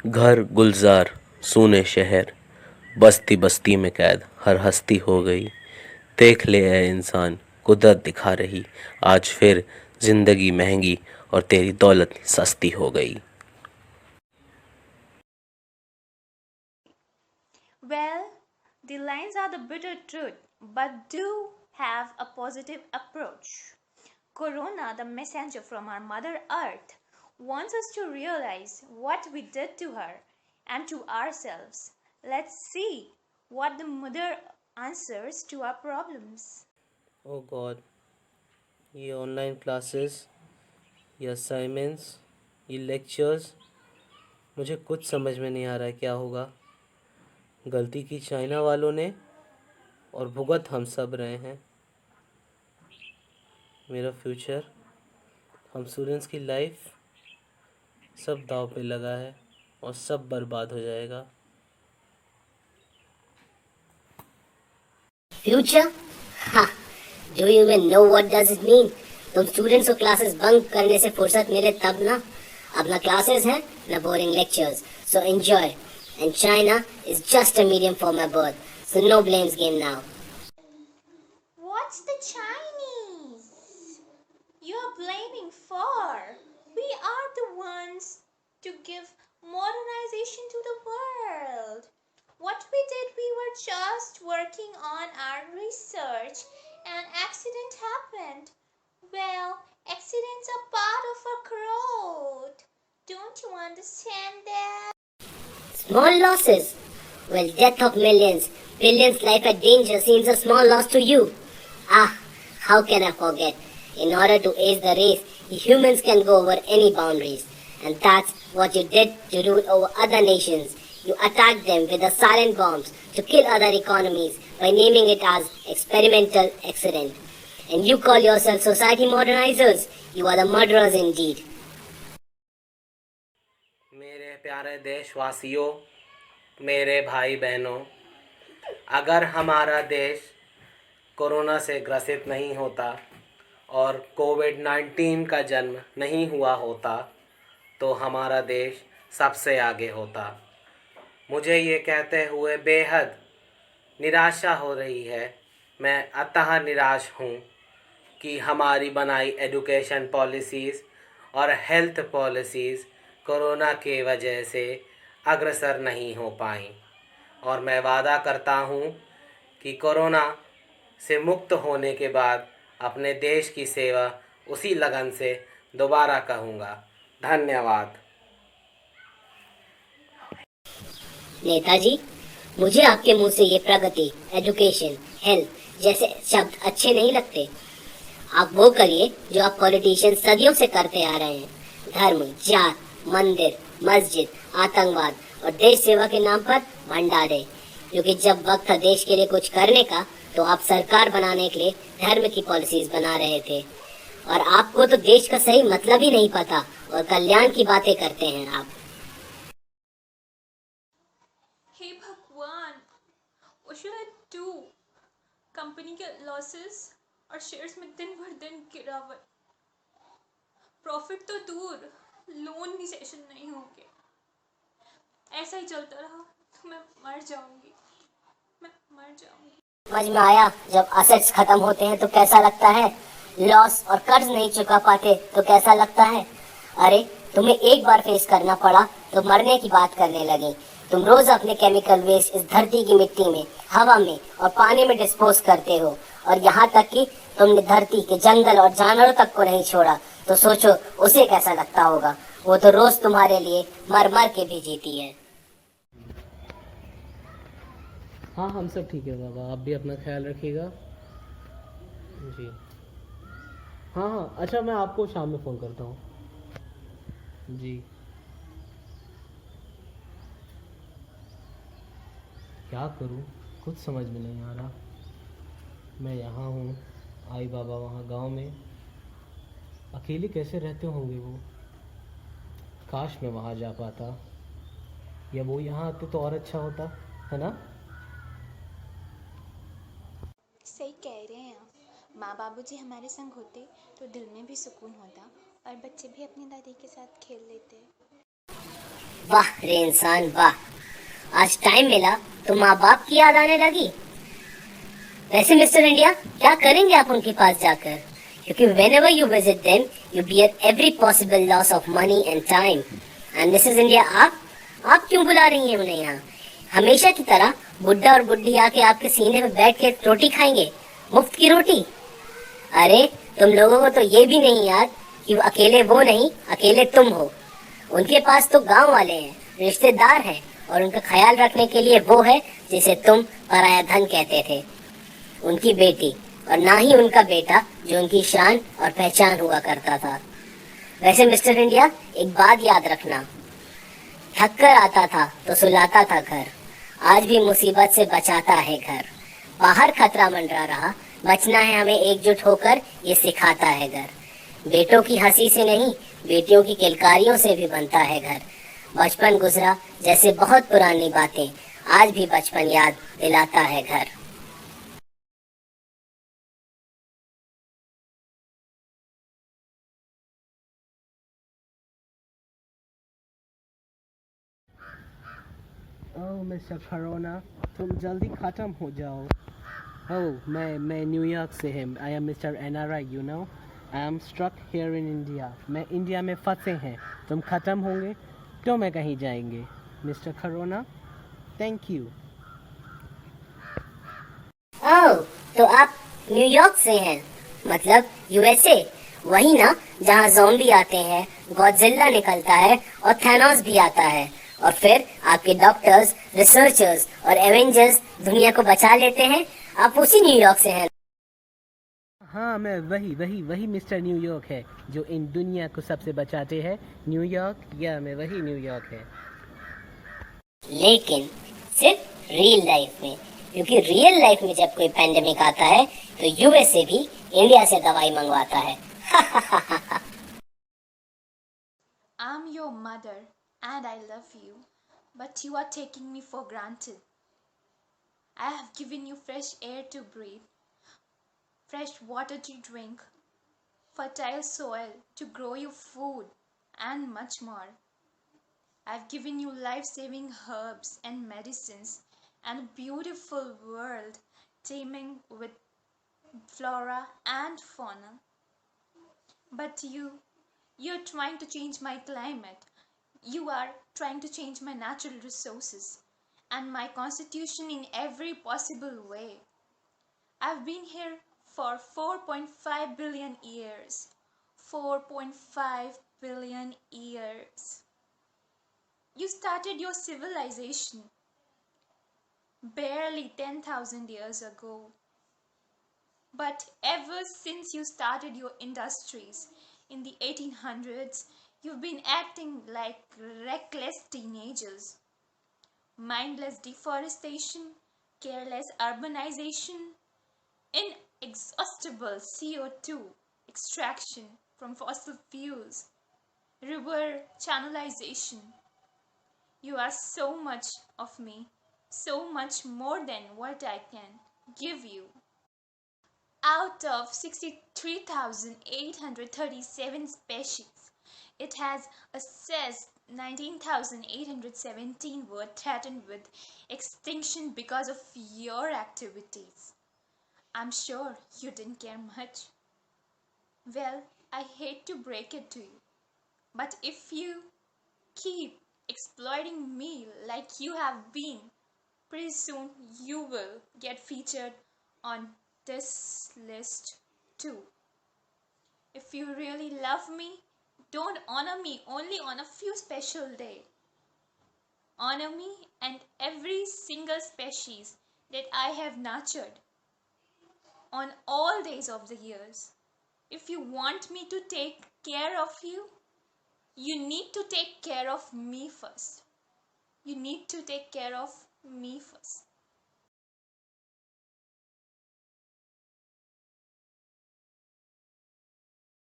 घर गुलजार सूने शहर, बस्ती बस्ती में कैद हर हस्ती हो गई। देख ले है इंसान, कुदरत दिखा रही, आज फिर जिंदगी महंगी और तेरी दौलत सस्ती हो गई। Well, the lines are the bitter truth, but do have a positive approach. Corona, the messenger from our Mother Earth, wants us to realize what we did to her and to ourselves. Let's see what the Mother answers to our problems. Oh God, ये online classes, ये assignments, ये lectures, मुझे कुछ समझ में नहीं आ रहा है क्या होगा। गलती की चाइना वालों ने और भुगत हम सब रहे हैं। मेरा फ्यूचर, हम स्टूडेंट्स की लाइफ सब दांव पे लगा है और सब बर्बाद हो जाएगा। फ्यूचर? हाँ, do you even know what does it mean? तुम स्टूडेंट्स को क्लासेस बंक करने से फुर्सत मिले तब ना। अब ना क्लासेस हैं ना boring lectures, so enjoy. And China is just a medium for my birth, so no blames game now. What's the Chinese you're blaming for? We are the ones to give modernization to the world. What we did, we were just working on our research and accident happened. Well, accidents are part of our growth. Don't you understand that? Small losses? Well, death of millions, billions life at danger seems a small loss to you. Ah, how can I forget? In order to ace the race, humans can go over any boundaries. And that's what you did to rule over other nations. You attacked them with the silent bombs to kill other economies by naming it as experimental accident. And you call yourself society modernizers? You are the murderers indeed. मेरे प्यारे देशवासियों, मेरे भाई बहनों, अगर हमारा देश corona से ग्रसित नहीं होता और कोविड-19 का जन्म नहीं हुआ होता तो हमारा देश सबसे आगे होता। मुझे ये कहते हुए बेहद निराशा हो रही है। मैं अतः निराश हूँ कि हमारी बनाई एजुकेशन पॉलिसीज़ और हेल्थ पॉलिसीज़ कोरोना के वजह से अग्रसर नहीं हो पाई। और मैं वादा करता हूँ कि कोरोना से मुक्त होने के बाद अपने देश की सेवा उसी लगन से दोबारा कहूँगा। धन्यवाद। नेताजी, मुझे आपके मुंह से ये प्रगति, एजुकेशन, हेल्थ जैसे शब्द अच्छे नहीं लगते। आप वो करिए जो आप पॉलिटिशियन सदियों से करते आ रहे हैं। धर्म, जात, मंदिर, मस्जिद, आतंकवाद और देश सेवा के नाम पर भंडारे। क्योंकि जब वक्त था देश के लिए कुछ करने का तो आप सरकार बनाने के लिए धर्म की पॉलिसीज बना रहे थे। और आपको तो देश का सही मतलब ही नहीं पता और कल्याण की बातें करते हैं आप। हे भगवान, what should I do? Company के लॉसेस और शेयर्स में दिन भर दिन गिरावट। प्रॉफिट तो दूर, लोन भी सेशन नहीं होंगे। ऐसा ही चलता रहा तो मैं मर जाऊंगी। समझ में आया, जब असेट्स खत्म होते हैं तो कैसा लगता है, लॉस और कर्ज नहीं चुका पाते तो कैसा लगता है। अरे, तुम्हें एक बार फेस करना पड़ा तो मरने की बात करने लगी। तुम रोज अपने केमिकल वेस्ट इस धरती की मिट्टी में, हवा में और पानी में डिस्पोज करते हो और यहाँ तक कि तुमने धरती के जंगल और जानवरों तक को नहीं छोड़ा। तो सोचो उसे कैसा लगता होगा। वो तो रोज तुम्हारे लिए मर मर के भी जीती है। हाँ, हम सब ठीक है बाबा, आप भी अपना ख्याल रखिएगा जी। हाँ हाँ, अच्छा, मैं आपको शाम में फ़ोन करता हूँ जी। क्या करूँ, कुछ समझ में नहीं आ रहा। मैं यहाँ हूँ, आई बाबा वहाँ गांव में, अकेले कैसे रहते होंगे वो। काश मैं वहाँ जा पाता या वो यहाँ आते तो और अच्छा होता, है ना। सही कह रहे हैं आप। माँ बाबूजी हमारे संग होते तो दिल में भी सुकून होता और बच्चे भी अपनी दादी के साथ खेल लेते। वाह रे इंसान वाह, आज टाइम मिला तो माँ बाप की याद आने लगी। वैसे मिस्टर इंडिया, क्या करेंगे आप उनके पास जाकर? क्योंकि whenever you visit them, you bear every possible loss of money and time. And Mrs India, आप क्यों बुला रही हैं उन्हें यहाँ? हमेशा की तरह बुड्ढा और बुड्ढी आके आपके सीने पे बैठ के रोटी खाएंगे, मुफ्त की रोटी। अरे तुम लोगों को तो ये भी नहीं याद कि वो अकेले वो नहीं, अकेले तुम हो। उनके पास तो गांव वाले हैं, रिश्तेदार हैं, और उनका ख्याल रखने के लिए वो है जिसे तुम पराया धन कहते थे। उनकी बेटी, और ना ही उनका बेटा जो उनकी शान और पहचान हुआ करता था। वैसे मिस्टर इंडिया, एक बात याद रखना, थक कर आता था तो सुलाता था घर, आज भी मुसीबत से बचाता है घर। बाहर खतरा मंडरा रहा, बचना है हमें एकजुट होकर, ये सिखाता है घर। बेटों की हंसी से नहीं, बेटियों की किलकारियों से भी बनता है घर। बचपन गुजरा जैसे बहुत पुरानी बातें, आज भी बचपन याद दिलाता है घर। ओह मिस्टर कोरोना, तुम जल्दी ख़त्म हो जाओ। ओह मैं न्यूयॉर्क से हूँ। I am mister NRI, you know. I am struck here in India. मैं इंडिया में फंसे हैं। तुम ख़त्म होंगे तो मैं कहीं जाएंगे। Mister Corona, thank you. Oh, तो आप न्यूयॉर्क से हैं, मतलब USA, वही ना जहाँ ज़ॉम्बी आते हैं, गॉडजिला निकलता है और थैनोस भी आता है, और फिर आपके डॉक्टर्स, रिसर्चर्स और एवेंजर्स दुनिया को बचा लेते हैं। आप उसी न्यूयॉर्क से हैं। हाँ, मैं वही मिस्टर न्यूयॉर्क है जो इन दुनिया को सबसे बचाते हैं। न्यूयॉर्क, या मैं वही न्यूयॉर्क है। लेकिन सिर्फ रियल लाइफ में, क्योंकि रियल लाइफ में जब कोई पैंडेमिक आता है तो USA भी इंडिया से दवाई मंगवाता है। I'm your mother and I love you, but you are taking me for granted. I have given you fresh air to breathe, fresh water to drink, fertile soil to grow your food, and much more. I've given you life-saving herbs and medicines and a beautiful world teeming with flora and fauna. But you're trying to change my climate. You are trying to change my natural resources and my constitution in every possible way. I've been here for 4.5 billion years. 4.5 billion years. You started your civilization barely 10,000 years ago. But ever since you started your industries in the 1800s, you've been acting like reckless teenagers. Mindless deforestation, careless urbanization, inexhaustible CO2 extraction from fossil fuels, river channelization. You are so much of me, so much more than what I can give you. Out of 63,837 species, it has assessed 19,817 were threatened with extinction because of your activities. I'm sure you didn't care much. Well, I hate to break it to you, but if you keep exploiting me like you have been, pretty soon you will get featured on this list too. If you really love me, don't honor me only on a few special days. Honor me and every single species that I have nurtured on all days of the years. If you want me to take care of you, you need to take care of me first. You need to take care of me first.